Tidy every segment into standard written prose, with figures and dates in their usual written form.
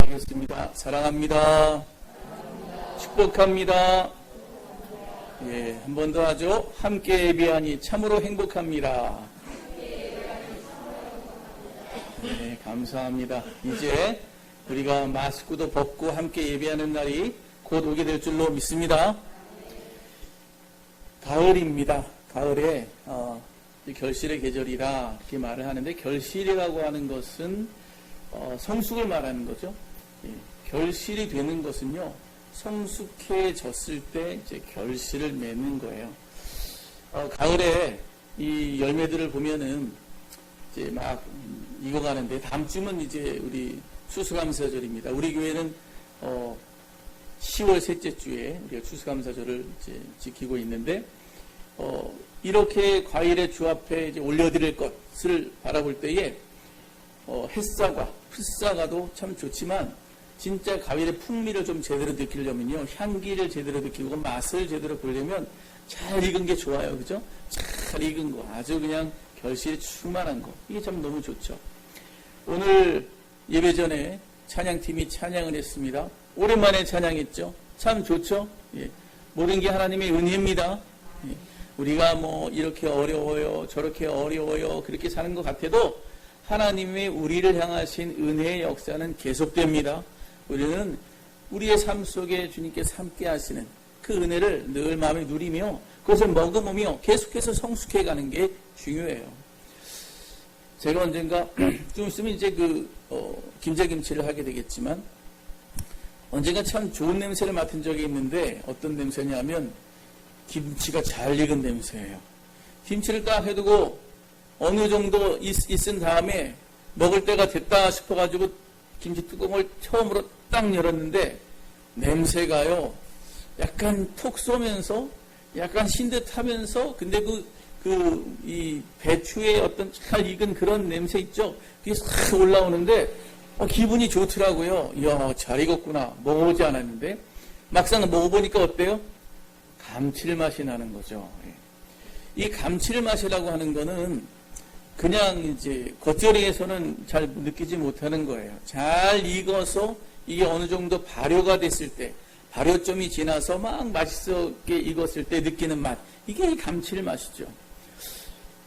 기도하겠습니다. 사랑합니다. 축복합니다. 예, 한 번 더 하죠. 함께 예배하니 참으로 행복합니다. 네, 감사합니다. 이제 우리가 마스크도 벗고 함께 예배하는 날이 곧 오게 될 줄로 믿습니다. 가을입니다. 가을에 결실의 계절이라 이렇게 말을 하는데, 결실이라고 하는 것은 성숙을 말하는 거죠. 예, 결실이 되는 것은요, 성숙해졌을 때 이제 결실을 맺는 거예요. 가을에 이 열매들을 보면은 이제 막 익어가는데, 다음 주면 이제 우리 추수감사절입니다. 우리 교회는 10월 셋째 주에 우리가 추수감사절을 이제 지키고 있는데, 이렇게 과일의 주 앞에 이제 올려드릴 것을 바라볼 때에 햇사과, 풀사과도 참 좋지만, 진짜 과일의 풍미를 좀 제대로 느끼려면요, 향기를 제대로 느끼고 맛을 제대로 보려면 잘 익은 게 좋아요. 그죠? 잘 익은 거, 아주 그냥 결실이 충만한 거, 이게 참 너무 좋죠. 오늘 예배 전에 찬양팀이 찬양을 했습니다. 오랜만에 찬양했죠. 참 좋죠. 예. 모든 게 하나님의 은혜입니다. 예. 우리가 뭐 이렇게 어려워요, 저렇게 어려워요, 그렇게 사는 것 같아도 하나님의 우리를 향하신 은혜의 역사는 계속됩니다. 우리는 우리의 삶 속에 주님께서 함께 하시는 그 은혜를 늘 마음에 누리며 그것을 머금으며 계속해서 성숙해가는 게 중요해요. 제가 언젠가 좀 있으면 이제 김장김치를 하게 되겠지만, 언젠가 참 좋은 냄새를 맡은 적이 있는데, 어떤 냄새냐면 김치가 잘 익은 냄새예요. 김치를 딱 해두고 어느 정도 있은 다음에 먹을 때가 됐다 싶어가지고 김치 뚜껑을 처음으로 딱 열었는데, 냄새가요, 약간 톡 쏘면서 약간 신듯하면서, 근데 이 배추의 어떤 잘 익은 그런 냄새 있죠? 그게 싹 올라오는데 기분이 좋더라고요. 이야, 잘 익었구나. 먹어보지 않았는데 막상 먹어보니까 어때요? 감칠맛이 나는 거죠. 이 감칠맛이라고 하는 거는 그냥 이제 겉절이에서는 잘 느끼지 못하는 거예요. 잘 익어서 이게 어느 정도 발효가 됐을 때, 발효점이 지나서 막 맛있게 익었을 때 느끼는 맛, 이게 감칠맛이죠.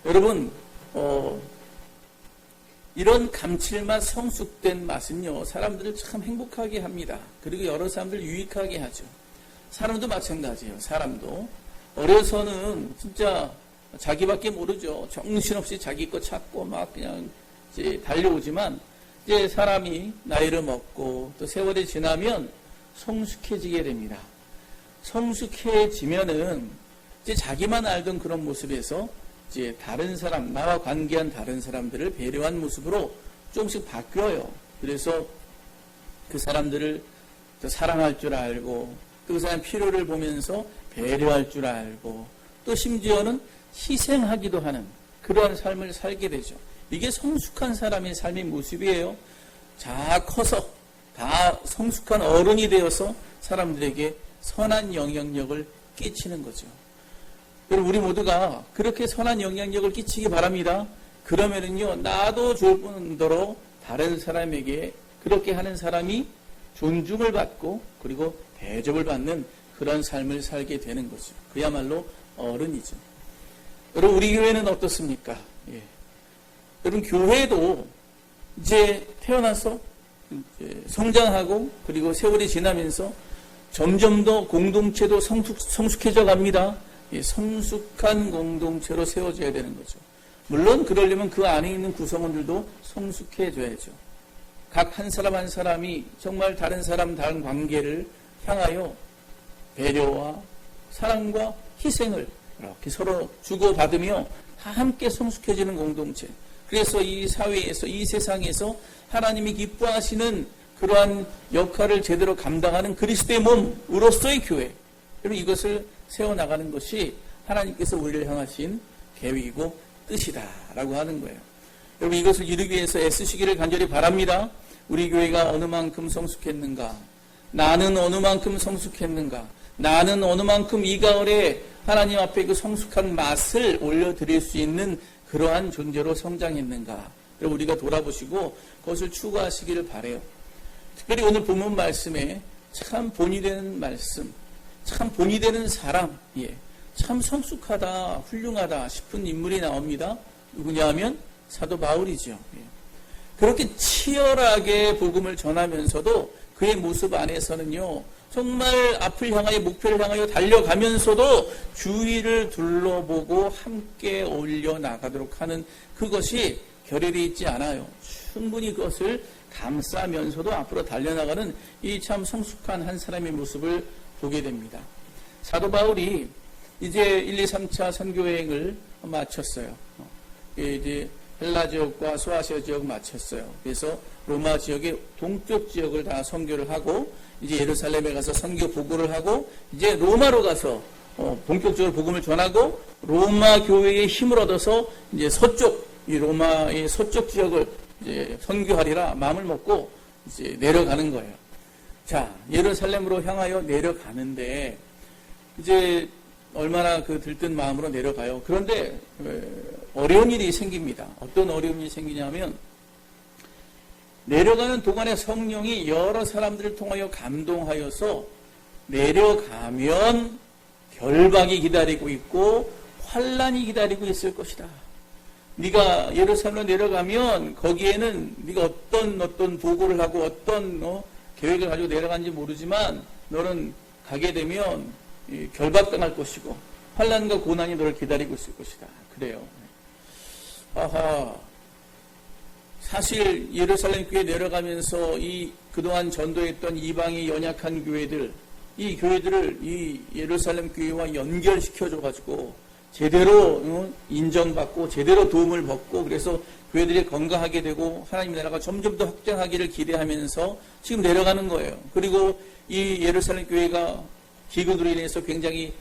여러분, 이런 감칠맛, 성숙된 맛은요, 사람들을 참 행복하게 합니다. 그리고 여러 사람들 유익하게 하죠. 사람도 마찬가지예요. 사람도 어려서는 진짜 자기밖에 모르죠. 정신없이 자기 거 찾고 막 그냥 이제 달려오지만, 이제 사람이 나이를 먹고 또 세월이 지나면 성숙해지게 됩니다. 성숙해지면은 이제 자기만 알던 그런 모습에서 이제 다른 사람, 나와 관계한 다른 사람들을 배려한 모습으로 조금씩 바뀌어요. 그래서 그 사람들을 사랑할 줄 알고, 또 그 사람 필요를 보면서 배려할 줄 알고, 또 심지어는 희생하기도 하는 그러한 삶을 살게 되죠. 이게 성숙한 사람의 삶의 모습이에요. 다 커서 다 성숙한 어른이 되어서 사람들에게 선한 영향력을 끼치는 거죠. 우리 모두가 그렇게 선한 영향력을 끼치기 바랍니다. 그러면은요, 나도 좋을 뿐더러 다른 사람에게 그렇게 하는 사람이 존중을 받고 그리고 대접을 받는 그런 삶을 살게 되는 거죠. 그야말로 어른이죠. 여러분, 우리 교회는 어떻습니까? 예. 여러분, 교회도 이제 태어나서 이제 성장하고 그리고 세월이 지나면서 점점 더 공동체도 성숙해져 갑니다. 예, 성숙한 공동체로 세워져야 되는 거죠. 물론 그러려면 그 안에 있는 구성원들도 성숙해져야죠. 각 한 사람 한 사람이 정말 다른 사람, 다른 관계를 향하여 배려와 사랑과 희생을 이렇게 서로 주고받으며 다 함께 성숙해지는 공동체. 그래서 이 사회에서, 이 세상에서 하나님이 기뻐하시는 그러한 역할을 제대로 감당하는 그리스도의 몸으로서의 교회. 여러분, 이것을 세워나가는 것이 하나님께서 우리를 향하신 계획이고 뜻이다라고 하는 거예요. 여러분, 이것을 이루기 위해서 애쓰시기를 간절히 바랍니다. 우리 교회가 어느 만큼 성숙했는가? 나는 어느 만큼 성숙했는가? 나는 어느 만큼 이 가을에 하나님 앞에 그 성숙한 맛을 올려드릴 수 있는 그러한 존재로 성장했는가? 여러분, 우리가 돌아보시고 그것을 추구하시기를 바라요. 특별히 오늘 본문 말씀에 참 본이 되는 말씀, 참 본이 되는 사람, 참 성숙하다, 훌륭하다 싶은 인물이 나옵니다. 누구냐 하면 사도 바울이죠. 그렇게 치열하게 복음을 전하면서도 그의 모습 안에서는요, 정말 앞을 향하여, 목표를 향하여 달려가면서도 주위를 둘러보고 함께 올려 나가도록 하는 그것이 결여되어 있지 않아요. 충분히 그것을 감싸면서도 앞으로 달려나가는 이 참 성숙한 한 사람의 모습을 보게 됩니다. 사도 바울이 이제 1, 2, 3차 선교여행을 마쳤어요. 이제 헬라 지역과 소아시아 지역 마쳤어요. 그래서 로마 지역의 동쪽 지역을 다 선교를 하고 이제 예루살렘에 가서 선교 보고를 하고 이제 로마로 가서 본격적으로 복음을 전하고 로마 교회의 힘을 얻어서 이제 서쪽 이 로마의 서쪽 지역을 이제 선교하리라 마음을 먹고 이제 내려가는 거예요. 자, 예루살렘으로 향하여 내려가는데 이제 얼마나 그 들뜬 마음으로 내려가요. 그런데 어려운 일이 생깁니다. 어떤 어려운 일이 생기냐면 내려가는 동안에 성령이 여러 사람들을 통하여 감동하여서 내려가면 결박이 기다리고 있고 환란이 기다리고 있을 것이다. 네가 예루살렘으로 내려가면 거기에는 네가 어떤 보고를 하고 어떤 계획을 가지고 내려간지 모르지만 너는 가게 되면 결박당할 것이고 환란과 고난이 너를 기다리고 있을 것이다. 그래요. 아하. 사실 예루살렘 교회에 내려가면서 이 그동안 전도했던 이방의 연약한 교회들, 이 교회들을 이 예루살렘 교회와 연결시켜줘 가지고 제대로 인정받고 제대로 도움을 받고 그래서 교회들이 건강하게 되고 하나님 나라가 점점 더 확장하기를 기대하면서 지금 내려가는 거예요. 그리고 이 예루살렘 교회가 기근으로 인해서 굉장히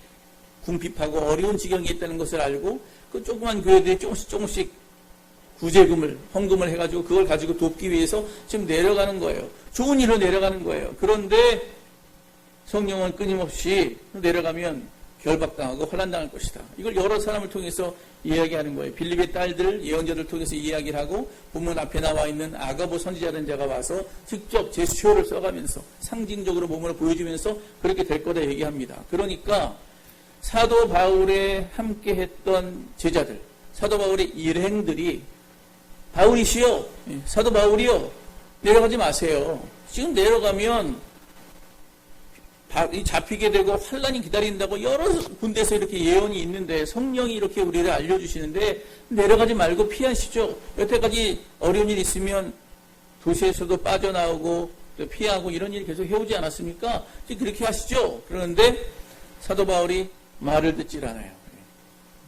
궁핍하고 어려운 지경에 있다는 것을 알고 그 조그만 교회들이 조금씩 구제금을, 헌금을 해가지고 그걸 가지고 돕기 위해서 지금 내려가는 거예요. 좋은 일로 내려가는 거예요. 그런데 성령은 끊임없이 내려가면 결박당하고 환난당할 것이다. 이걸 여러 사람을 통해서 이야기하는 거예요. 빌립의 딸들, 예언자들 통해서 이야기를 하고 본문 앞에 나와 있는 아가보 선지자라는 자가 와서 직접 제스처를 써가면서 상징적으로 몸으로 보여주면서 그렇게 될 거다 얘기합니다. 그러니까 사도 바울에 함께했던 제자들, 사도 바울의 일행들이 바울이시여, 사도 바울이요, 내려가지 마세요. 지금 내려가면 잡히게 되고 환란이 기다린다고 여러 군데서 이렇게 예언이 있는데 성령이 이렇게 우리를 알려주시는데 내려가지 말고 피하시죠. 여태까지 어려운 일 있으면 도시에서도 빠져나오고 또 피하고 이런 일 계속 해오지 않았습니까? 그렇게 하시죠. 그런데 사도 바울이 말을 듣질 않아요.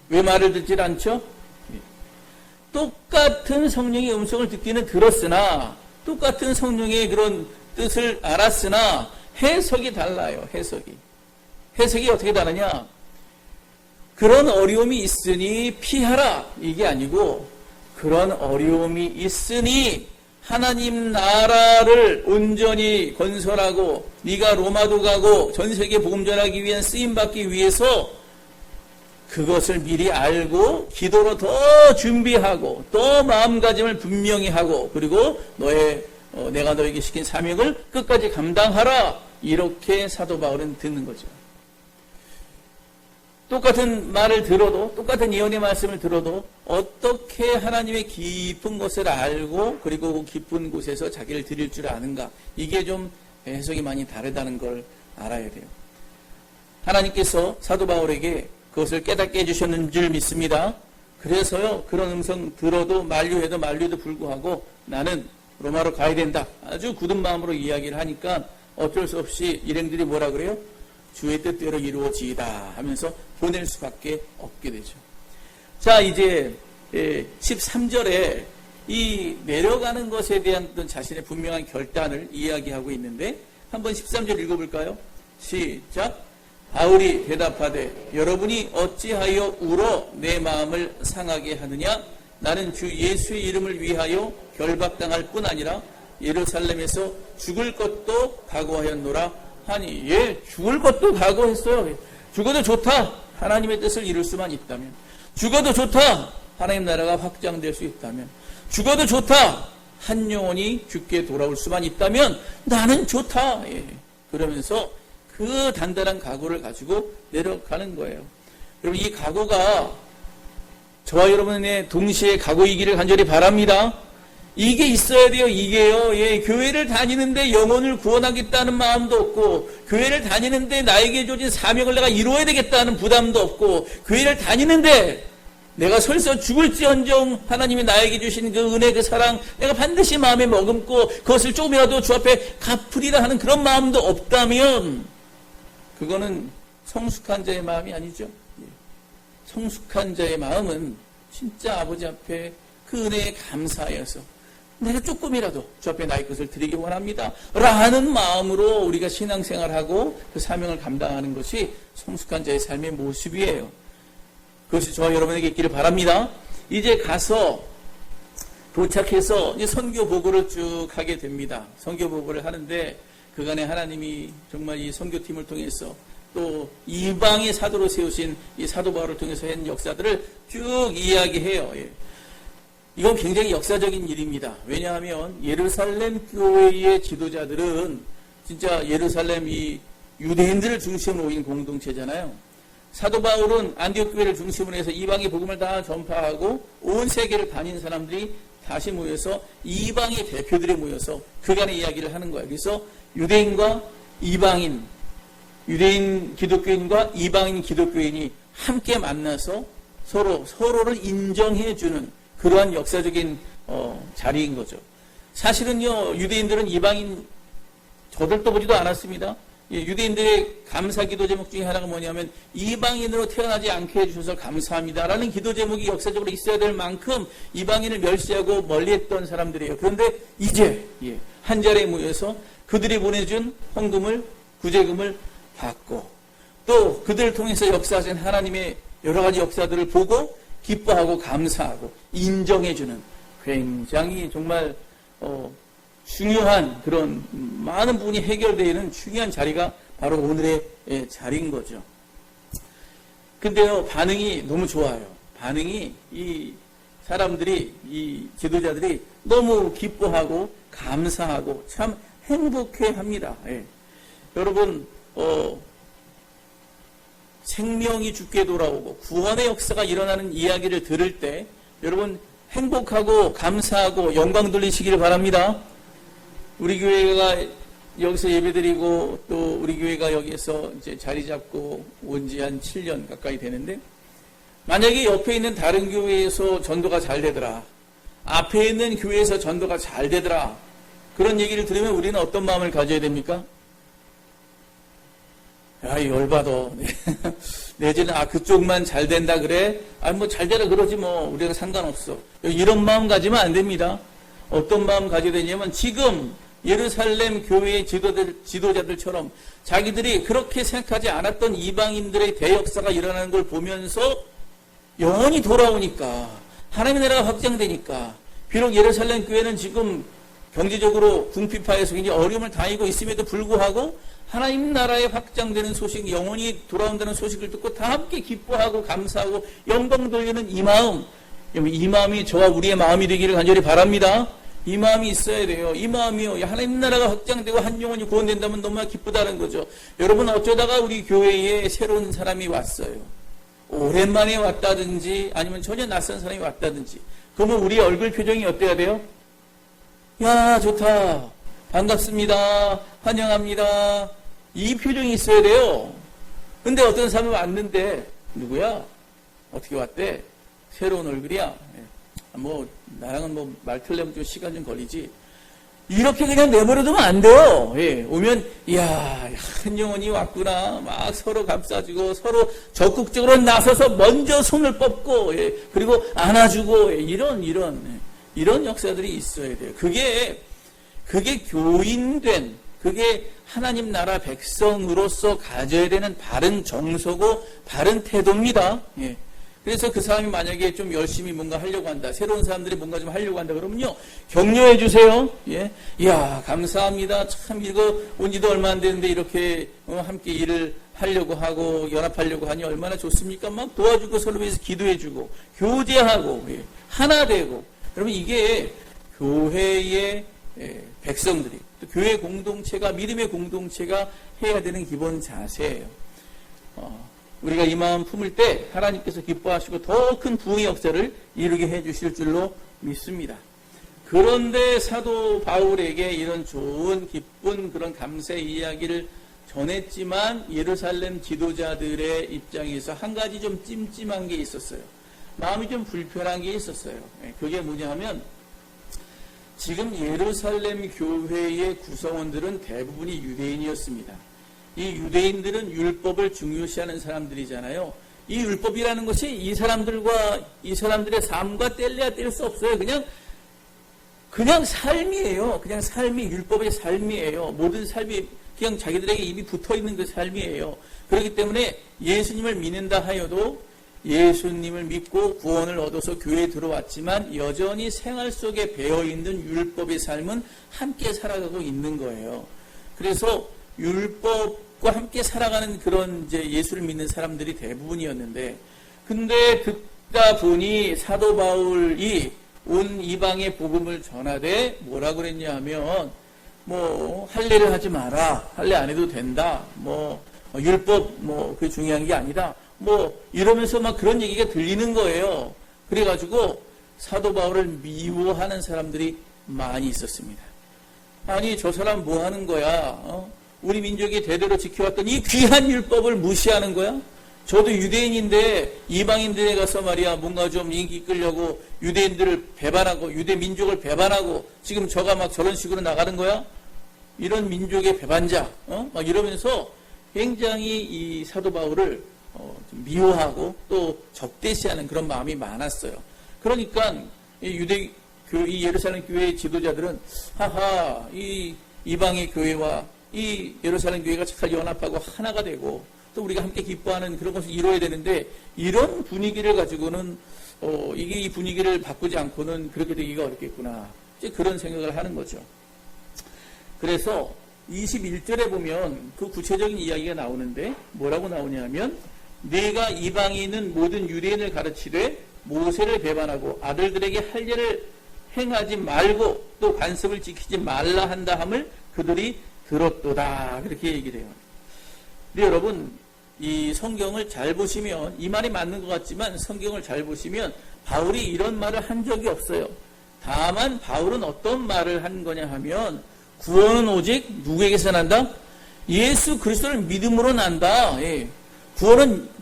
왜 말을 듣질 않죠? 똑같은 성령의 음성을 듣기는 들었으나 똑같은 성령의 그런 뜻을 알았으나 해석이 달라요. 해석이 어떻게 다르냐? 그런 어려움이 있으니 피하라 이게 아니고 그런 어려움이 있으니 하나님 나라를 온전히 건설하고 네가 로마도 가고 전 세계 복음 전하기 위한 쓰임 받기 위해서 그것을 미리 알고 기도로 더 준비하고 또 마음가짐을 분명히 하고 그리고 내가 너에게 시킨 사명을 끝까지 감당하라. 이렇게 사도 바울은 듣는 거죠. 똑같은 말을 들어도 똑같은 예언의 말씀을 들어도 어떻게 하나님의 깊은 것을 알고 그리고 그 깊은 곳에서 자기를 드릴 줄 아는가. 이게 좀 해석이 많이 다르다는 걸 알아야 돼요. 하나님께서 사도 바울에게 그것을 깨닫게 해주셨는 줄 믿습니다. 그래서요, 그런 음성 들어도 만류해도 불구하고 나는 로마로 가야 된다. 아주 굳은 마음으로 이야기를 하니까 어쩔 수 없이 일행들이 뭐라 그래요? 주의 뜻대로 이루어지이다 하면서 보낼 수밖에 없게 되죠. 자, 이제 13절에 이 내려가는 것에 대한 어떤 자신의 분명한 결단을 이야기하고 있는데 한번 13절 읽어볼까요? 시작. 바울이 대답하되 여러분이 어찌하여 울어 내 마음을 상하게 하느냐? 나는 주 예수의 이름을 위하여 결박당할 뿐 아니라 예루살렘에서 죽을 것도 각오하였노라 하니. 죽을 것도 각오했어요. 죽어도 좋다. 하나님의 뜻을 이룰 수만 있다면. 죽어도 좋다. 하나님 나라가 확장될 수 있다면. 죽어도 좋다. 한 영혼이 주께 돌아올 수만 있다면 나는 좋다. 예. 그러면서 그 단단한 각오를 가지고 내려가는 거예요. 여러분, 이 각오가 저와 여러분의 동시에 각오이기를 간절히 바랍니다. 이게 있어야 돼요. 이게요. 예, 교회를 다니는데 영혼을 구원하겠다는 마음도 없고, 교회를 다니는데 나에게 주어진 사명을 내가 이루어야 되겠다는 부담도 없고, 교회를 다니는데 내가 설사 죽을지언정 하나님이 나에게 주신 그 은혜, 그 사랑 내가 반드시 마음에 머금고 그것을 조금이라도 주 앞에 갚으리라 하는 그런 마음도 없다면 그거는 성숙한 자의 마음이 아니죠. 성숙한 자의 마음은 진짜 아버지 앞에 그 은혜에 감사하여서 내가 조금이라도 주 앞에 나의 것을 드리기 원합니다 라는 마음으로 우리가 신앙생활하고 그 사명을 감당하는 것이 성숙한 자의 삶의 모습이에요. 그것이 저와 여러분에게 있기를 바랍니다. 이제 가서 도착해서 이제 선교 보고를 쭉 하게 됩니다. 선교 보고를 하는데 그간에 하나님이 정말 이 선교팀을 통해서 또 이방의 사도로 세우신 이 사도 바울을 통해서 한 역사들을 쭉 이야기해요. 예. 이건 굉장히 역사적인 일입니다. 왜냐하면 예루살렘 교회의 지도자들은 진짜 예루살렘 이 유대인들을 중심으로 모인 공동체잖아요. 사도 바울은 안디옥 교회를 중심으로 해서 이방의 복음을 다 전파하고 온 세계를 다닌 사람들이 다시 모여서 이방의 대표들이 모여서 그간의 이야기를 하는 거예요. 그래서 유대인과 이방인, 유대인 기독교인과 이방인 기독교인이 함께 만나서 서로를 인정해주는 그러한 역사적인 자리인 거죠. 사실은요, 유대인들은 이방인 저들도 보지도 않았습니다. 유대인들의 감사 기도 제목 중에 하나가 뭐냐면 이방인으로 태어나지 않게 해주셔서 감사합니다라는 기도 제목이 역사적으로 있어야 될 만큼 이방인을 멸시하고 멀리했던 사람들이에요. 그런데 이제 한 자리에 모여서 그들이 보내준 헌금을, 구제금을 받고 또 그들을 통해서 역사하신 하나님의 여러 가지 역사들을 보고 기뻐하고 감사하고 인정해주는 굉장히 정말 중요한 그런 많은 부분이 해결되어 있는 중요한 자리가 바로 오늘의 자리인 거죠. 근데요, 반응이 너무 좋아요. 반응이 이 사람들이, 이 지도자들이 너무 기뻐하고 감사하고 참 행복해 합니다. 예. 여러분, 생명이 주께 돌아오고 구원의 역사가 일어나는 이야기를 들을 때 여러분 행복하고 감사하고 영광 돌리시기를 바랍니다. 우리 교회가 여기서 예배드리고 또 우리 교회가 여기에서 이제 자리 잡고 온 지 한 7년 가까이 되는데 만약에 옆에 있는 다른 교회에서 전도가 잘 되더라, 앞에 있는 교회에서 전도가 잘 되더라, 그런 얘기를 들으면 우리는 어떤 마음을 가져야 됩니까? 야, 열받아. 내지는, 그쪽만 잘 된다 그래? 뭐 잘 되라 그러지 뭐, 우리가 상관없어. 이런 마음 가지면 안 됩니다. 어떤 마음 가져야 되냐면, 지금 예루살렘 교회의 지도자들처럼 자기들이 그렇게 생각하지 않았던 이방인들의 대역사가 일어나는 걸 보면서 영원히 돌아오니까, 하나님의 나라가 확장되니까, 비록 예루살렘 교회는 지금 경제적으로 궁핍하여서 굉장히 어려움을 당하고 있음에도 불구하고 하나님 나라에 확장되는 소식, 영원히 돌아온다는 소식을 듣고 다 함께 기뻐하고 감사하고 영광 돌리는 이 마음, 이 마음이 저와 우리의 마음이 되기를 간절히 바랍니다. 이 마음이 있어야 돼요. 이 마음이요, 하나님 나라가 확장되고 한 영혼이 구원된다면 너무나 기쁘다는 거죠. 여러분, 어쩌다가 우리 교회에 새로운 사람이 왔어요. 오랜만에 왔다든지 아니면 전혀 낯선 사람이 왔다든지, 그러면 우리 얼굴 표정이 어때야 돼요? 야, 좋다, 반갑습니다, 환영합니다, 이 표정이 있어야 돼요. 근데 어떤 사람이 왔는데, 누구야? 어떻게 왔대? 새로운 얼굴이야? 뭐 나랑은 뭐 말 틀려면 좀 시간 좀 걸리지, 이렇게 그냥 내버려두면 안 돼요. 오면 이야, 한 영혼이 왔구나, 막 서로 감싸주고 서로 적극적으로 나서서 먼저 손을 뻗고, 그리고 안아주고, 이런 역사들이 있어야 돼요. 그게 교인된, 그게 하나님 나라 백성으로서 가져야 되는 바른 정서고 바른 태도입니다. 그래서 그 사람이 만약에 좀 열심히 뭔가 하려고 한다, 새로운 사람들이 뭔가 좀 하려고 한다 그러면요, 격려해 주세요. 이야, 감사합니다. 참 이거 온 지도 얼마 안 됐는데 이렇게 함께 일을 하려고 하고 연합하려고 하니 얼마나 좋습니까? 막 도와주고 서로 위해서 기도해 주고 교제하고 하나 되고. 여러분, 이게 교회의 백성들이, 또 교회 공동체가, 믿음의 공동체가 해야 되는 기본 자세예요. 우리가 이 마음 품을 때 하나님께서 기뻐하시고 더 큰 부흥의 역사를 이루게 해주실 줄로 믿습니다. 그런데 사도 바울에게 이런 좋은 기쁜 그런 감사의 이야기를 전했지만 예루살렘 지도자들의 입장에서 한 가지 좀 찜찜한 게 있었어요. 마음이 좀 불편한 게 있었어요. 그게 뭐냐 하면 지금 예루살렘 교회의 구성원들은 대부분이 유대인이었습니다. 이 유대인들은 율법을 중요시하는 사람들이잖아요. 이 율법이라는 것이 이 사람들의 삶과 뗄래야 뗄 수 없어요. 그냥 삶이에요. 그냥 삶이 율법의 삶이에요. 모든 삶이 그냥 자기들에게 입이 붙어있는 그 삶이에요. 그렇기 때문에 예수님을 믿는다 하여도 예수님을 믿고 구원을 얻어서 교회에 들어왔지만 여전히 생활 속에 배어있는 율법의 삶은 함께 살아가고 있는 거예요. 그래서 율법과 함께 살아가는 그런 이제 예수를 믿는 사람들이 대부분이었는데, 근데 듣다 보니 사도 바울이 온 이방의 복음을 전하되 뭐라 그랬냐 하면 할례를 하지 마라, 할례 안 해도 된다, 율법 그게 중요한 게 아니다, 이러면서 막 그런 얘기가 들리는 거예요. 그래가지고 사도 바울을 미워하는 사람들이 많이 있었습니다. 아니 저 사람 뭐 하는 거야? 우리 민족이 대대로 지켜왔던 이 귀한 율법을 무시하는 거야? 저도 유대인인데 이방인들에 가서 말이야 뭔가 좀 인기 끌려고 유대인들을 배반하고 유대 민족을 배반하고 지금 저가 막 저런 식으로 나가는 거야? 이런 민족의 배반자, 막 이러면서 굉장히 이 사도 바울을 좀 미워하고 또 적대시하는 그런 마음이 많았어요. 그러니까 이 예루살렘 교회의 지도자들은 하하 이 이방의 교회와 이 예루살렘 교회가 잘 연합하고 하나가 되고 또 우리가 함께 기뻐하는 그런 것을 이루어야 되는데 이런 분위기를 가지고는 이게 이 분위기를 바꾸지 않고는 그렇게 되기가 어렵겠구나. 이제 그런 생각을 하는 거죠. 그래서 21절에 보면 그 구체적인 이야기가 나오는데 뭐라고 나오냐면 내가 이방인은 모든 유대인을 가르치되 모세를 배반하고 아들들에게 할례를 행하지 말고 또 관습을 지키지 말라 한다 함을 그들이 들었도다. 그렇게 얘기를 해요. 근데 여러분 이 성경을 잘 보시면 이 말이 맞는 것 같지만 성경을 잘 보시면 바울이 이런 말을 한 적이 없어요. 다만 바울은 어떤 말을 한 거냐 하면 구원은 오직 누구에게서 난다? 예수 그리스도를 믿음으로 난다. 예.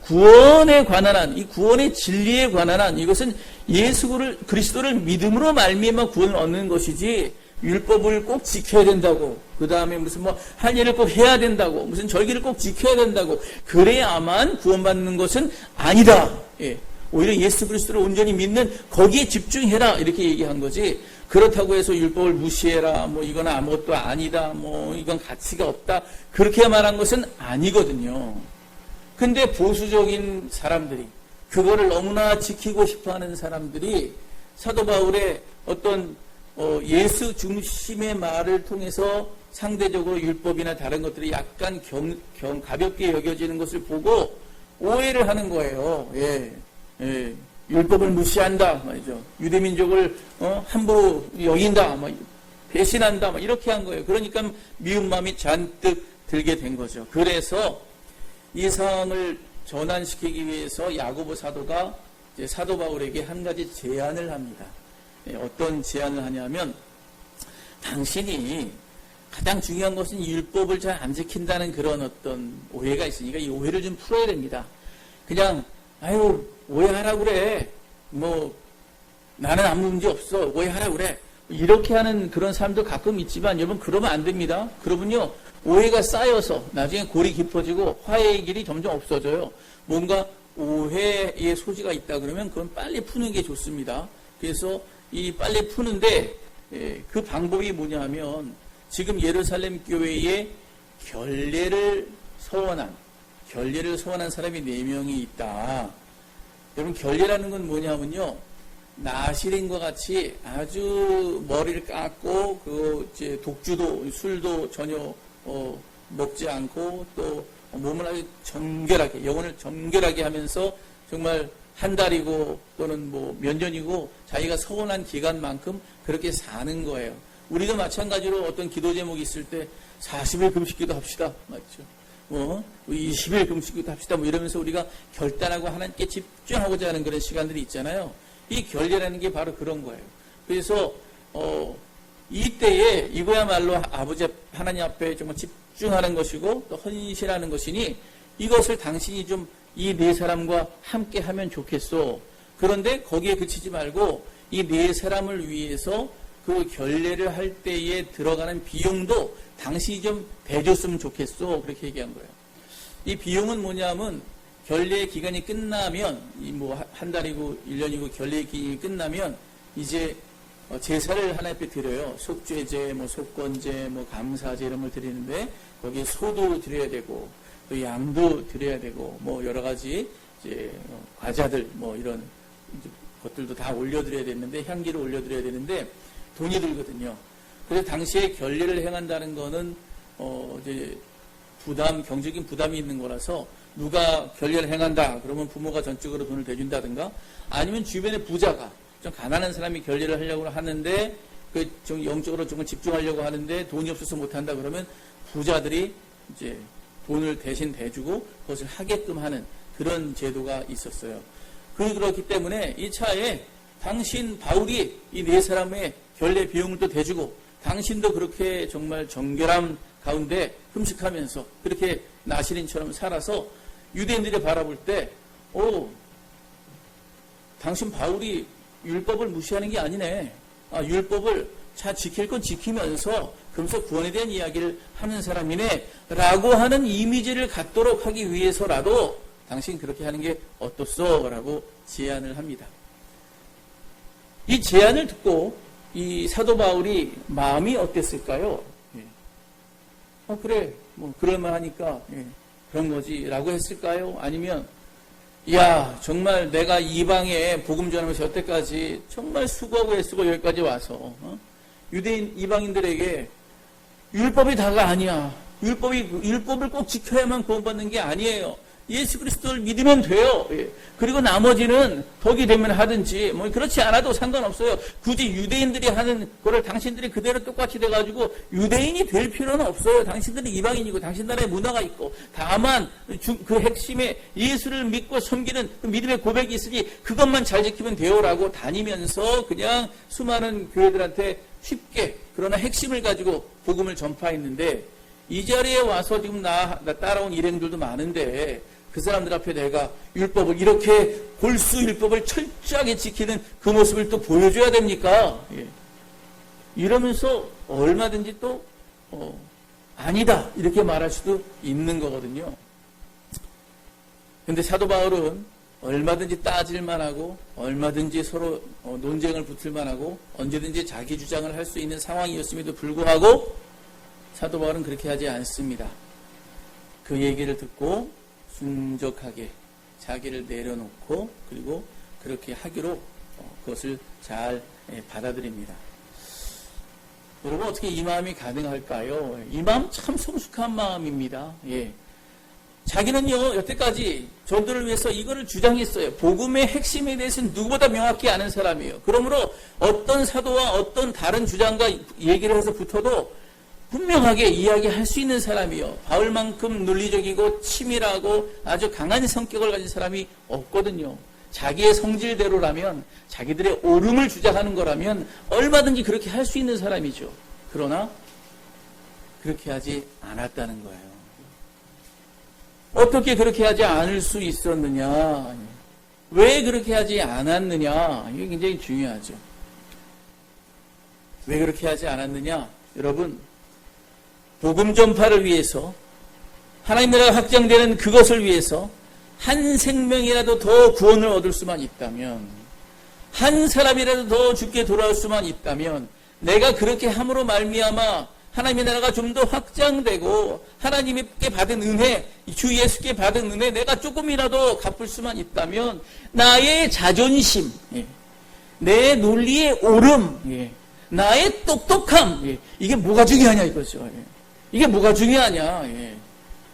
구원에 관한 한, 이 구원의 진리에 관한 한, 이것은 예수 그리스도를 믿음으로 말미암아 구원을 얻는 것이지 율법을 꼭 지켜야 된다고, 그 다음에 무슨 할례를 꼭 해야 된다고, 무슨 절기를 꼭 지켜야 된다고, 그래야만 구원받는 것은 아니다. 예. 오히려 예수 그리스도를 온전히 믿는 거기에 집중해라 이렇게 얘기한 거지. 그렇다고 해서 율법을 무시해라, 이건 아무것도 아니다, 이건 가치가 없다, 그렇게 말한 것은 아니거든요. 근데 보수적인 사람들이, 그거를 너무나 지키고 싶어 하는 사람들이 사도 바울의 어떤 예수 중심의 말을 통해서 상대적으로 율법이나 다른 것들이 약간 가볍게 여겨지는 것을 보고 오해를 하는 거예요. 예. 율법을 무시한다 말이죠. 유대민족을 함부로 여긴다, 배신한다, 이렇게 한 거예요. 그러니까 미운 마음이 잔뜩 들게 된 거죠. 그래서 이 상황을 전환시키기 위해서 야고보 사도가 이제 사도 바울에게 한 가지 제안을 합니다. 어떤 제안을 하냐면 당신이 가장 중요한 것은 율법을 잘 안 지킨다는 그런 어떤 오해가 있으니까 이 오해를 좀 풀어야 됩니다. 그냥 오해하라고 그래. 나는 아무 문제 없어. 오해하라고 그래. 이렇게 하는 그런 사람도 가끔 있지만 여러분 그러면 안 됩니다. 그러면요 오해가 쌓여서 나중에 골이 깊어지고 화해의 길이 점점 없어져요. 뭔가 오해의 소지가 있다 그러면 그건 빨리 푸는 게 좋습니다. 그래서 이 빨리 푸는데 그 방법이 뭐냐 하면 지금 예루살렘 교회에 결례를 서원한 사람이 4명이 있다. 여러분 결례라는 건 뭐냐면요 나실인과 같이 아주 머리를 깎고 독주도 술도 전혀 먹지 않고 또 몸을 아주 정결하게 영혼을 정결하게 하면서 정말 한 달이고 또는 뭐 몇 년이고 자기가 서원한 기간만큼 그렇게 사는 거예요. 우리도 마찬가지로 어떤 기도 제목이 있을 때 40일 금식기도 합시다. 맞죠? 20일 금식기도 합시다. 뭐 이러면서 우리가 결단하고 하나님께 집중하고자 하는 그런 시간들이 있잖아요. 이 결례라는 게 바로 그런 거예요. 그래서 이때에 이거야말로 아버지 하나님 앞에 정말 집중하는 것이고 또 헌신하는 것이니 이것을 당신이 좀 이 네 사람과 함께 하면 좋겠소. 그런데 거기에 그치지 말고 이 네 사람을 위해서 그 결례를 할 때에 들어가는 비용도 당신이 좀 대줬으면 좋겠소. 그렇게 얘기한 거예요. 이 비용은 뭐냐면 결례 기간이 끝나면 뭐 한 달이고 1년이고 결례 기간이 끝나면 이제 제사를 하나님 앞에 드려요. 속죄제, 뭐 속건제, 뭐 감사제 이런 걸 드리는데 거기에 소도 드려야 되고 또 양도 드려야 되고 뭐 여러 가지 이제 과자들 뭐 이런 것들도 다 올려드려야 되는데 향기를 올려드려야 되는데 돈이 들거든요. 그래서 당시에 결례를 행한다는 거는 이제 경제적인 부담이 있는 거라서 누가 결례를 행한다 그러면 부모가 전적으로 돈을 대준다든가 아니면 주변에 부자가 좀 가난한 사람이 결례를 하려고 하는데 좀 영적으로 조금 집중하려고 하는데 돈이 없어서 못한다 그러면 부자들이 이제 돈을 대신 대주고 그것을 하게끔 하는 그런 제도가 있었어요. 그렇기 때문에 이 차에 당신 바울이 이 네 사람의 결례 비용을 또 대주고 당신도 그렇게 정말 정결함 가운데 흠식하면서 그렇게 나시린처럼 살아서 유대인들이 바라볼 때 당신 바울이 율법을 무시하는 게 아니네. 율법을 잘 지킬 건 지키면서 그러면서 구원에 대한 이야기를 하는 사람이네 라고 하는 이미지를 갖도록 하기 위해서라도 당신 그렇게 하는 게 어떻소? 라고 제안을 합니다. 이 제안을 듣고 이 사도 바울이 마음이 어땠을까요? 그래 뭐 그럴만하니까 그런 거지 라고 했을까요? 아니면 정말 내가 이방에 복음 전하면서 여태까지 정말 수고하고 애쓰고 여기까지 와서 유대인 이방인들에게 율법이 다가 아니야. 율법을 꼭 지켜야만 구원받는 게 아니에요. 예수 그리스도를 믿으면 돼요. 그리고 나머지는 덕이 되면 하든지 뭐 그렇지 않아도 상관없어요. 굳이 유대인들이 하는 거를 당신들이 그대로 똑같이 돼가지고 유대인이 될 필요는 없어요. 당신들은 이방인이고 당신 나라에 문화가 있고 다만 그 핵심에 예수를 믿고 섬기는 그 믿음의 고백이 있으니 그것만 잘 지키면 돼요라고 다니면서 그냥 수많은 교회들한테 쉽게 그러나 핵심을 가지고 복음을 전파했는데 이 자리에 와서 지금 나 따라온 일행들도 많은데 그 사람들 앞에 내가 율법을 이렇게 골수 율법을 철저하게 지키는 그 모습을 또 보여줘야 됩니까? 이러면서 얼마든지 또 아니다 이렇게 말할 수도 있는 거거든요. 근데 사도 바울은 얼마든지 따질만 하고 얼마든지 서로 논쟁을 붙을만 하고 언제든지 자기 주장을 할 수 있는 상황이었음에도 불구하고 사도 바울은 그렇게 하지 않습니다. 그 얘기를 듣고 순적하게 자기를 내려놓고 그리고 그렇게 하기로 그것을 잘 받아들입니다. 여러분 어떻게 이 마음이 가능할까요? 이 마음 참 성숙한 마음입니다. 자기는요 여태까지 전도를 위해서 이거를 주장했어요. 복음의 핵심에 대해서는 누구보다 명확히 아는 사람이에요. 그러므로 어떤 사도와 어떤 다른 주장과 얘기를 해서 붙어도 분명하게 이야기할 수 있는 사람이요. 바울만큼 논리적이고 치밀하고 아주 강한 성격을 가진 사람이 없거든요. 자기의 성질대로라면 자기들의 옳음을 주장하는 거라면 얼마든지 그렇게 할 수 있는 사람이죠. 그러나 그렇게 하지 않았다는 거예요. 어떻게 그렇게 하지 않을 수 있었느냐? 왜 그렇게 하지 않았느냐? 이게 굉장히 중요하죠. 왜 그렇게 하지 않았느냐? 여러분 복음 전파를 위해서 하나님 나라가 확장되는 그것을 위해서 한 생명이라도 더 구원을 얻을 수만 있다면 한 사람이라도 더 죽게 돌아올 수만 있다면 내가 그렇게 함으로 말미암아 하나님의 나라가 좀 더 확장되고 하나님께 받은 은혜 주 예수께 받은 은혜 내가 조금이라도 갚을 수만 있다면 나의 자존심 내 논리의 옳음 나의 똑똑함 이게 뭐가 중요하냐 이거죠. 이게 뭐가 중요하냐.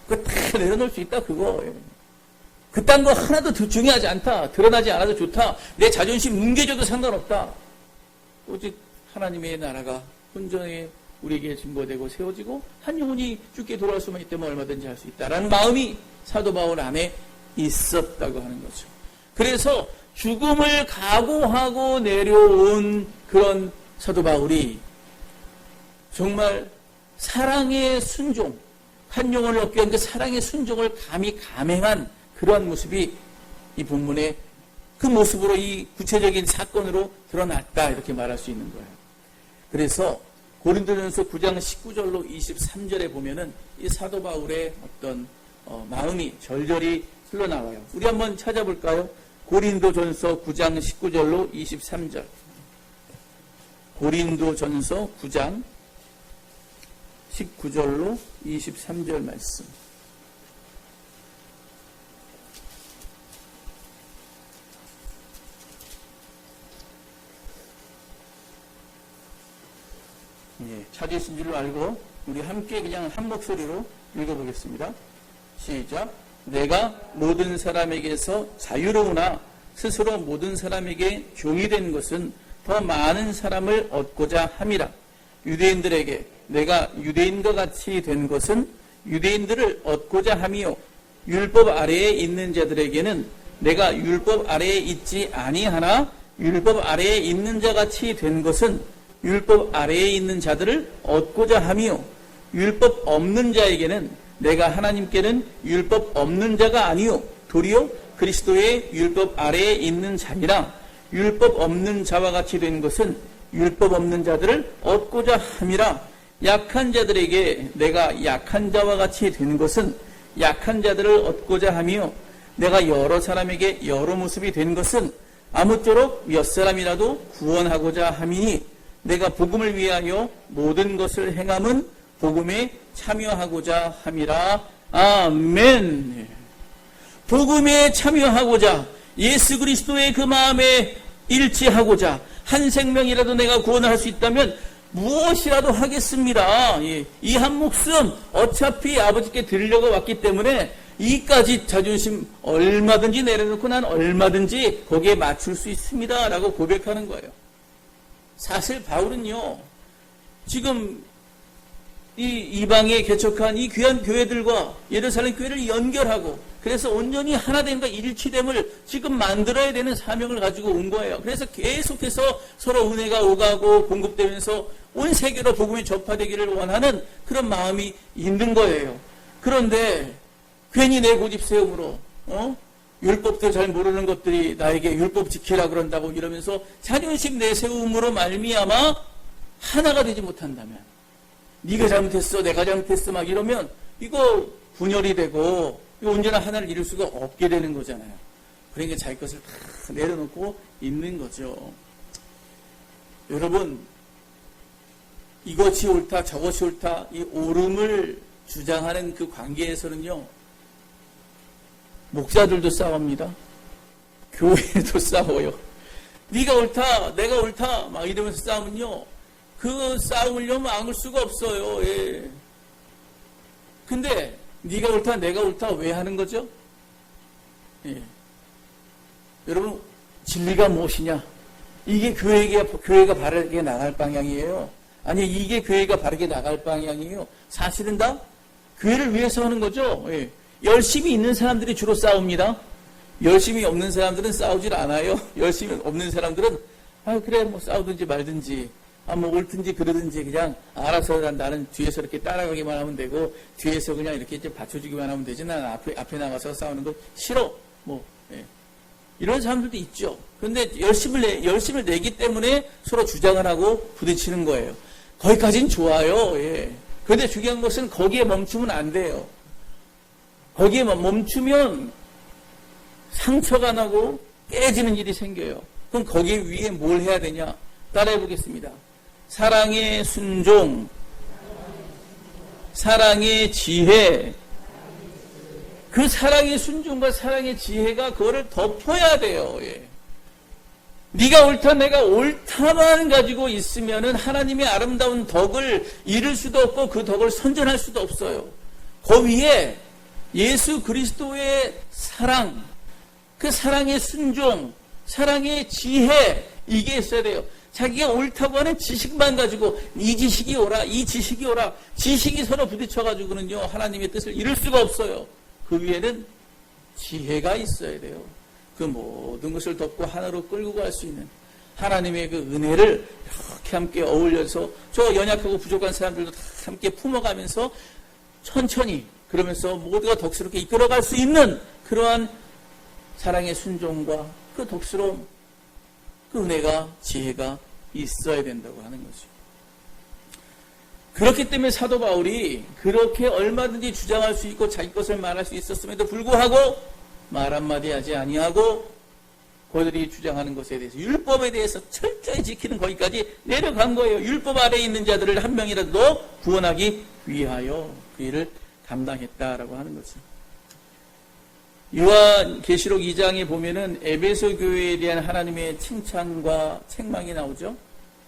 그거 다 내려놓을 수 있다, 그거. 그딴 거 하나도 중요하지 않다. 드러나지 않아도 좋다. 내 자존심 뭉개져도 상관없다. 오직 하나님의 나라가 온전히 우리에게 증거되고 세워지고 한 영혼이 주께 돌아올 수만 있다면 얼마든지 할 수 있다라는 마음이 사도 바울 안에 있었다고 하는 거죠. 그래서 죽음을 각오하고 내려온 그런 사도 바울이 정말 사랑의 순종, 한 영혼을 얻기 위한 그 사랑의 순종을 감히 감행한 그러한 모습이 이 본문의 그 모습으로 이 구체적인 사건으로 드러났다 이렇게 말할 수 있는 거예요. 그래서 고린도전서 9장 19절로 23절에 보면은 이 사도 바울의 어떤 마음이 절절히 흘러나와요. 우리 한번 찾아볼까요? 고린도전서 9장 19절로 23절. 고린도전서 9장 19절로 23절 말씀. 찾으신 줄로 알고 우리 함께 그냥 한 목소리로 읽어보겠습니다. 시작. 내가 모든 사람에게서 자유로우나 스스로 모든 사람에게 종이 된 것은 더 많은 사람을 얻고자 함이라. 유대인들에게 내가 유대인과 같이 된 것은 유대인들을 얻고자 함이요, 율법 아래에 있는 자들에게는 내가 율법 아래에 있지 아니하나 율법 아래에 있는 자 같이 된 것은 율법 아래에 있는 자들을 얻고자 함이요, 율법 없는 자에게는 내가 하나님께는 율법 없는 자가 아니요 도리어 그리스도의 율법 아래에 있는 자니라. 율법 없는 자와 같이 된 것은 율법 없는 자들을 얻고자 함이라. 약한 자들에게 내가 약한 자와 같이 된 것은 약한 자들을 얻고자 함이요, 내가 여러 사람에게 여러 모습이 된 것은 아무쪼록 몇 사람이라도 구원하고자 함이니 내가 복음을 위하여 모든 것을 행함은 복음에 참여하고자 함이라. 아멘. 복음에 참여하고자, 예수 그리스도의 그 마음에 일치하고자, 한 생명이라도 내가 구원을 할 수 있다면 무엇이라도 하겠습니다. 이 한 목숨 어차피 아버지께 드리려고 왔기 때문에 이까지 자존심 얼마든지 내려놓고 난 얼마든지 거기에 맞출 수 있습니다 라고 고백하는 거예요. 사실 바울은요, 지금 이 이방에 개척한 이 귀한 교회들과 예루살렘 교회를 연결하고 그래서 온전히 하나 된과 일치됨을 지금 만들어야 되는 사명을 가지고 온 거예요. 그래서 계속해서 서로 은혜가 오가고 공급되면서 온 세계로 복음이 전파되기를 원하는 그런 마음이 있는 거예요. 그런데 괜히 내 고집 세움으로 율법도 잘 모르는 것들이 나에게 율법 지키라 그런다고 이러면서 자존심 내세움으로 말미암아 하나가 되지 못한다면, 네가 잘못했어 내가 잘못했어 막 이러면 이거 분열이 되고 온전한 하나를 이룰 수가 없게 되는 거잖아요. 그러니까 자기 것을 다 내려놓고 있는 거죠. 여러분, 이것이 옳다 저것이 옳다 이 옳음을 주장하는 그 관계에서는요, 목사들도 싸웁니다. 교회도 싸워요. 네가 옳다 내가 옳다 막 이러면서 싸우면요, 그 싸움을요 막을 수가 없어요. 예. 근데 네가 옳다 내가 옳다 왜 하는 거죠? 예. 여러분, 진리가 무엇이냐? 이게 교회가 바르게 나갈 방향이에요. 아니, 이게 교회가 바르게 나갈 방향이에요. 사실은 다 교회를 위해서 하는 거죠. 예. 열심히 있는 사람들이 주로 싸웁니다. 열심히 없는 사람들은 싸우질 않아요. 열심히 없는 사람들은 그래 뭐 싸우든지 말든지 뭐 옳든지 그러든지 그냥 알아서 나는 뒤에서 이렇게 따라가기만 하면 되고 뒤에서 그냥 이렇게 이제 받쳐주기만 하면 되지, 난 앞에 나가서 싸우는 거 싫어 예. 이런 사람들도 있죠. 그런데 열심을 내기 때문에 서로 주장을 하고 부딪히는 거예요. 거기까지는 좋아요. 예. 그런데 중요한 것은 거기에 멈추면 안 돼요. 거기에 멈추면 상처가 나고 깨지는 일이 생겨요. 그럼 거기 위에 뭘 해야 되냐? 따라해 보겠습니다. 사랑의 순종, 사랑의 지혜, 그 사랑의 순종과 사랑의 지혜가 그거를 덮어야 돼요. 예. 네가 옳다 내가 옳다만 가지고 있으면은 하나님의 아름다운 덕을 이룰 수도 없고 그 덕을 선전할 수도 없어요. 그 위에 예수 그리스도의 사랑, 그 사랑의 순종, 사랑의 지혜, 이게 있어야 돼요. 자기가 옳다고 하는 지식만 가지고 이 지식이 옳아, 이 지식이 옳아, 지식이 서로 부딪혀가지고는요 하나님의 뜻을 이룰 수가 없어요. 그 위에는 지혜가 있어야 돼요. 그 모든 것을 덮고 하나로 끌고 갈 수 있는 하나님의 그 은혜를 이렇게 함께 어울려서 저 연약하고 부족한 사람들도 다 함께 품어가면서 천천히 그러면서 모두가 덕스럽게 이끌어갈 수 있는 그러한 사랑의 순종과 그 덕스러움, 그 은혜가, 지혜가 있어야 된다고 하는 거죠. 그렇기 때문에 사도 바울이 그렇게 얼마든지 주장할 수 있고 자기 것을 말할 수 있었음에도 불구하고 말 한마디 하지 아니하고 그들이 주장하는 것에 대해서 율법에 대해서 철저히 지키는 거기까지 내려간 거예요. 율법 아래에 있는 자들을 한 명이라도 구원하기 위하여 그 일을 감당했다라고 하는 거죠. 요한계시록 2장에 보면은 에베소 교회에 대한 하나님의 칭찬과 책망이 나오죠.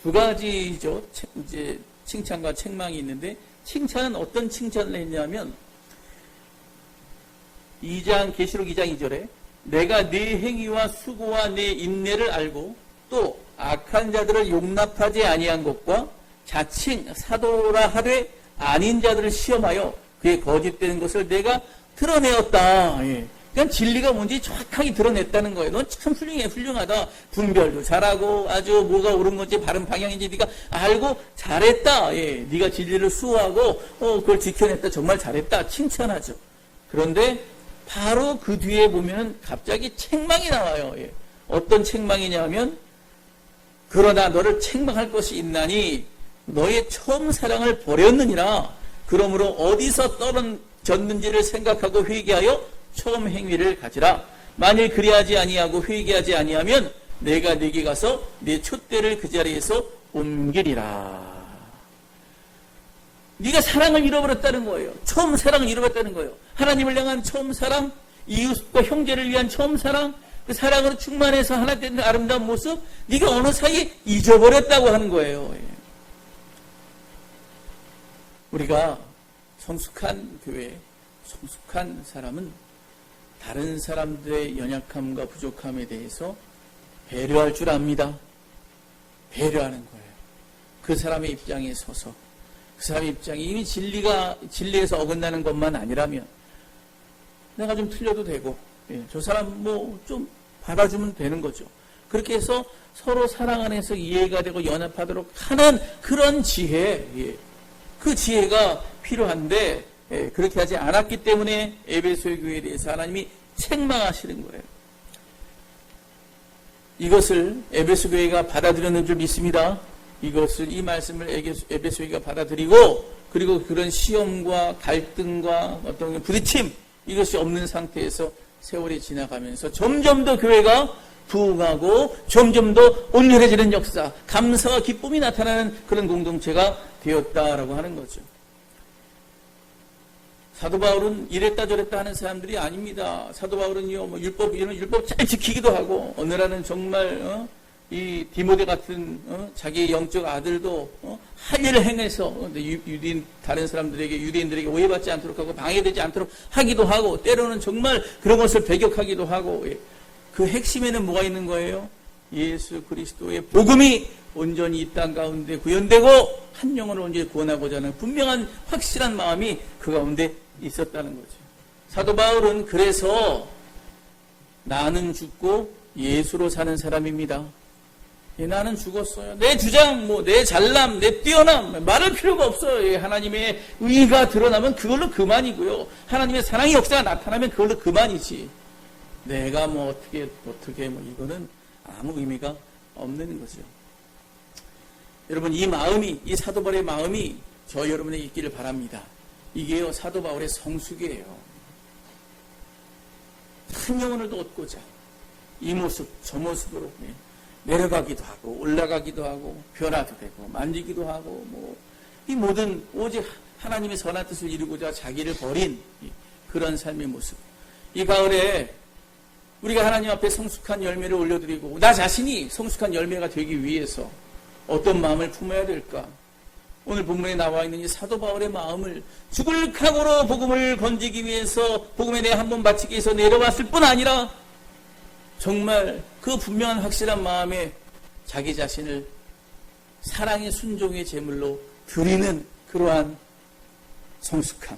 두 가지죠. 이제 칭찬과 책망이 있는데, 칭찬은 어떤 칭찬을 했냐면 2장 계시록 2장 2절에 내가 네 행위와 수고와 네 인내를 알고 또 악한 자들을 용납하지 아니한 것과 자칭 사도라 하되 아닌 자들을 시험하여 그의 거짓되는 것을 내가 드러내었다. 예. 그러니까 진리가 뭔지 정확하게 드러냈다는 거예요. 넌 참 훌륭해, 훌륭하다. 분별도 잘하고 아주 뭐가 옳은 건지 바른 방향인지 네가 알고 잘했다. 예. 네가 진리를 수호하고 그걸 지켜냈다. 정말 잘했다. 칭찬하죠. 그런데 바로 그 뒤에 보면 갑자기 책망이 나와요. 예. 어떤 책망이냐면 그러나 너를 책망할 것이 있나니 너의 처음 사랑을 버렸느니라. 그러므로 어디서 떨어졌는지를 생각하고 회개하여 처음 행위를 가지라. 만일 그리하지 아니하고 회개하지 아니하면 내가 네게 가서 네 촛대를 그 자리에서 옮기리라. 네가 사랑을 잃어버렸다는 거예요. 처음 사랑을 잃어버렸다는 거예요. 하나님을 향한 처음 사랑, 이웃과 형제를 위한 처음 사랑, 그 사랑으로 충만해서 하나 되는 아름다운 모습, 네가 어느 사이에 잊어버렸다고 하는 거예요. 우리가 성숙한 교회, 성숙한 사람은 다른 사람들의 연약함과 부족함에 대해서 배려할 줄 압니다. 배려하는 거예요. 그 사람의 입장에 서서 그 사람의 입장이 이미 진리에서 어긋나는 것만 아니라면 내가 좀 틀려도 되고, 저 사람 뭐 좀 받아주면 되는 거죠. 그렇게 해서 서로 사랑 안에서 이해가 되고 연합하도록 하는 그런 지혜, 그 지혜가 필요한데 그렇게 하지 않았기 때문에 에베소의 교회에 대해서 하나님이 책망하시는 거예요. 이것을 에베소 교회가 받아들였는 줄 믿습니다. 이 말씀을 에베소 교회가 받아들이고, 그리고 그런 시험과 갈등과 어떤 부딪힘, 이것이 없는 상태에서 세월이 지나가면서 점점 더 교회가 부흥하고 점점 더 온전해지는 역사, 감사와 기쁨이 나타나는 그런 공동체가 되었다라고 하는 거죠. 사도 바울은 이랬다 저랬다 하는 사람들이 아닙니다. 사도 바울은요, 율법 잘 지키기도 하고, 어느 날은 정말 이 디모데 같은 자기의 영적 아들도 할 일을 행해서 다른 사람들에게, 유대인들에게 오해받지 않도록 하고 방해되지 않도록 하기도 하고, 때로는 정말 그런 것을 배격하기도 하고, 그 핵심에는 뭐가 있는 거예요? 예수 그리스도의 복음이 온전히 이 땅 가운데 구현되고 한 영혼을 온전히 구원하고자 하는 분명한 확실한 마음이 그 가운데 있었다는 거죠. 사도 바울은 그래서 나는 죽고 예수로 사는 사람입니다. 나는 죽었어요. 내 주장, 내 잘남, 내 뛰어남 말할 필요가 없어요. 하나님의 의가 드러나면 그걸로 그만이고요. 하나님의 사랑의 역사가 나타나면 그걸로 그만이지. 내가 어떻게 이거는 아무 의미가 없는 거죠. 여러분, 이 사도 바울의 마음이 저 여러분에게 있기를 바랍니다. 이게요, 사도 바울의 성숙이에요. 한 영혼을 더 얻고자 이 모습 저 모습으로 내려가기도 하고 올라가기도 하고 변화도 되고 만지기도 하고 이 모든 오직 하나님의 선한 뜻을 이루고자 자기를 버린 그런 삶의 모습. 이 가을에 우리가 하나님 앞에 성숙한 열매를 올려드리고 나 자신이 성숙한 열매가 되기 위해서 어떤 마음을 품어야 될까? 오늘 본문에 나와 있는 이 사도 바울의 마음을 죽을 각오로 복음을 건지기 위해서 복음에 대해 한번 바치기 위해서 내려왔을 뿐 아니라 정말 그 분명한 확실한 마음에 자기 자신을 사랑의 순종의 제물로 드리는 그러한 성숙함.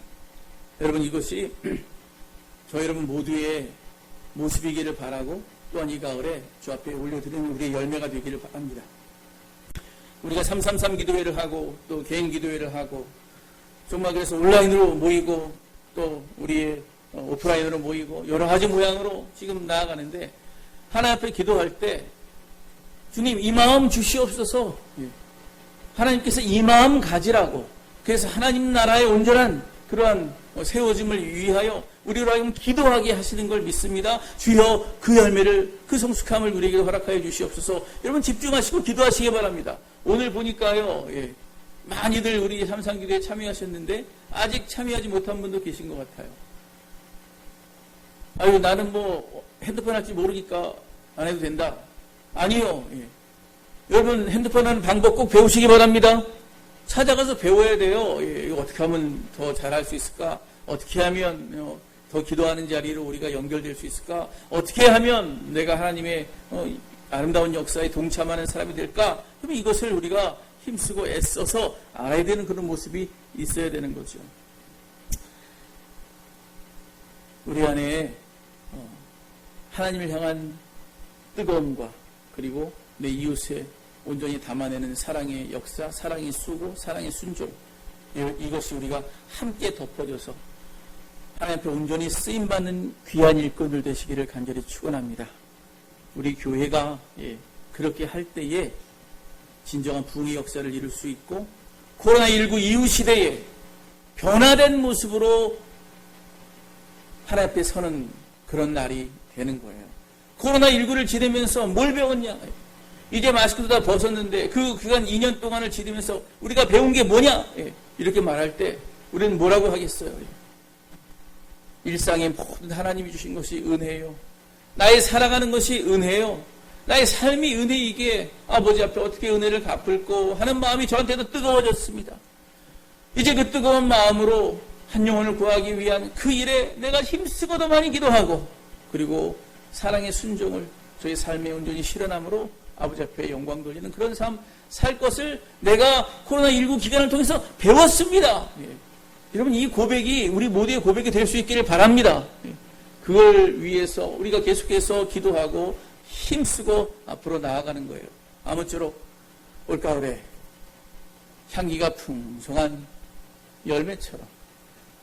여러분, 이것이 저 여러분 모두의 모습이기를 바라고 또한 이 가을에 주 앞에 올려드리는 우리의 열매가 되기를 바랍니다. 우리가 333 기도회를 하고 또 개인 기도회를 하고 정말 그래서 온라인으로 모이고 또 우리의 오프라인으로 모이고 여러 가지 모양으로 지금 나아가는데 하나님 앞에 기도할 때 주님 이 마음 주시옵소서, 하나님께서 이 마음 가지라고, 그래서 하나님 나라의 온전한 그러한 세워짐을 위하여 우리로 하여금 기도하게 하시는 걸 믿습니다. 주여 그 열매를, 그 성숙함을 우리에게 허락하여 주시옵소서. 여러분 집중하시고 기도하시기 바랍니다. 오늘 보니까요, 많이들 우리 삼상기도에 참여하셨는데 아직 참여하지 못한 분도 계신 것 같아요. 아유, 나는 뭐 핸드폰 할지 모르니까 안 해도 된다. 아니요. 여러분 핸드폰 하는 방법 꼭 배우시기 바랍니다. 찾아가서 배워야 돼요. 이거 어떻게 하면 더 잘할 수 있을까? 어떻게 하면 더 기도하는 자리로 우리가 연결될 수 있을까? 어떻게 하면 내가 하나님의 아름다운 역사에 동참하는 사람이 될까? 그럼 이것을 우리가 힘쓰고 애써서 알아야 되는 그런 모습이 있어야 되는 거죠. 우리 안에 하나님을 향한 뜨거움과 그리고 내 이웃에 온전히 담아내는 사랑의 역사, 사랑의 수고, 사랑의 순종, 이것이 우리가 함께 덮어져서 하나님 앞에 온전히 쓰임받는 귀한 일꾼들 되시기를 간절히 축원합니다. 우리 교회가 그렇게 할 때에 진정한 부흥의 역사를 이룰 수 있고 코로나19 이후 시대에 변화된 모습으로 하나님 앞에 서는 그런 날이 되는 거예요. 코로나19를 지내면서 뭘 배웠냐? 이제 마스크도 다 벗었는데 그 기간 2년 동안을 지내면서 우리가 배운 게 뭐냐? 이렇게 말할 때 우리는 뭐라고 하겠어요? 일상의 모든 하나님이 주신 것이 은혜요. 나의 살아가는 것이 은혜요. 나의 삶이 은혜이기에 아버지 앞에 어떻게 은혜를 갚을꼬 하는 마음이 저한테도 뜨거워졌습니다. 이제 그 뜨거운 마음으로 한 영혼을 구하기 위한 그 일에 내가 힘쓰고도 많이 기도하고 그리고 사랑의 순종을 저희 삶에 온전히 실현함으로 아버지 앞에 영광 돌리는 그런 삶 살 것을 내가 코로나19 기간을 통해서 배웠습니다. 여러분 이 고백이 우리 모두의 고백이 될 수 있기를 바랍니다. 그걸 위해서 우리가 계속해서 기도하고 힘쓰고 앞으로 나아가는 거예요. 아무쪼록 올가을에 향기가 풍성한 열매처럼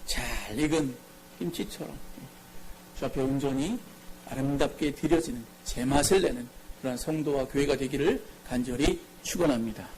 잘 익은 김치처럼 주 앞에 온전히 아름답게 드려지는 제맛을 내는 그런 성도와 교회가 되기를 간절히 축원합니다.